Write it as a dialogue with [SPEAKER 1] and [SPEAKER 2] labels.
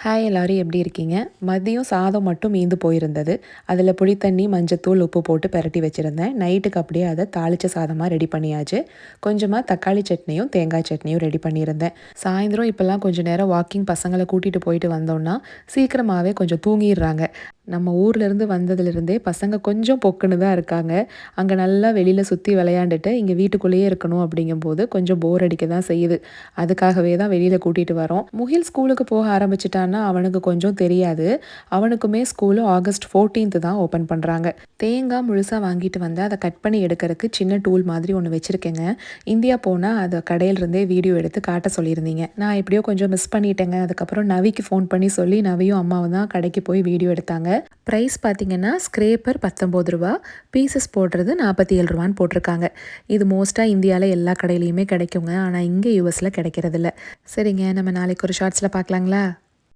[SPEAKER 1] Hi எல்லாரும் எப்படி இருக்கீங்க? மதியம் சாதம் மட்டும் மீந்து போயிருந்தது. அதில் புளித்தண்ணி, மஞ்சத்தூள், உப்பு போட்டு பெரட்டி வச்சுருந்தேன். நைட்டுக்கு அப்படியே அதை தாளித்த சாதமாக ரெடி பண்ணியாச்சு. கொஞ்சமாக தக்காளி சட்னியும் தேங்காய் சட்னியும் ரெடி பண்ணியிருந்தேன். சாயந்தரம் இப்போல்லாம் கொஞ்சம் நேரம் வாக்கிங் பசங்களை கூட்டிகிட்டு போயிட்டு வந்தோம்னா சீக்கிரமாகவே கொஞ்சம் தூங்கிடுறாங்க. நம்ம ஊர்லேருந்து வந்ததுலேருந்தே பசங்க கொஞ்சம் பொக்குன்னு தான் இருக்காங்க. அங்கே நல்லா வெளியில் சுற்றி விளையாண்டுட்டு இங்கே வீட்டுக்குள்ளேயே இருக்கணும் அப்படிங்கும்போது கொஞ்சம் போர் அடிக்க தான் செய்யுது. அதுக்காகவே தான் வெளியில் கூட்டிகிட்டு வரோம். முகில் ஸ்கூலுக்கு போக ஆரம்பிச்சிட்டான்னா அவனுக்கு கொஞ்சம் தெரியாது. அவனுக்குமே ஸ்கூலு ஆகஸ்ட் 14th தான் ஓப்பன் பண்ணுறாங்க. தேங்காய் முழுசாக வாங்கிட்டு வந்து அதை கட் பண்ணி எடுக்கிறதுக்கு சின்ன டூல் மாதிரி ஒன்று வச்சுருக்கேங்க. இந்தியா போனால் அதை கடையிலிருந்தே வீடியோ எடுத்து காட்ட சொல்லியிருந்தீங்க. நான் எப்படியோ கொஞ்சம் மிஸ் பண்ணிட்டேங்க. அதுக்கப்புறம் நவிக்கு ஃபோன் பண்ணி சொல்லி நவியும் அம்மாவும் தான் கடைக்கு போய் வீடியோ எடுத்தாங்க. ப்ரைஸ் பார்த்தீங்கன்னா ஸ்க்ரேப்பர் 19 ரூபா, பீசஸ் போடுறது 47 ரூபான்னு போட்டிருக்காங்க. இது மோஸ்ட்டாக இந்தியாவில் எல்லா கடையிலையுமே கிடைக்குங்க. ஆனால் இங்கே யூஎஸில் கிடைக்கிறதில்ல. சரிங்க, நம்ம நாளைக்கு ஒரு ஷார்ட்ஸில் பார்க்கலாங்களா?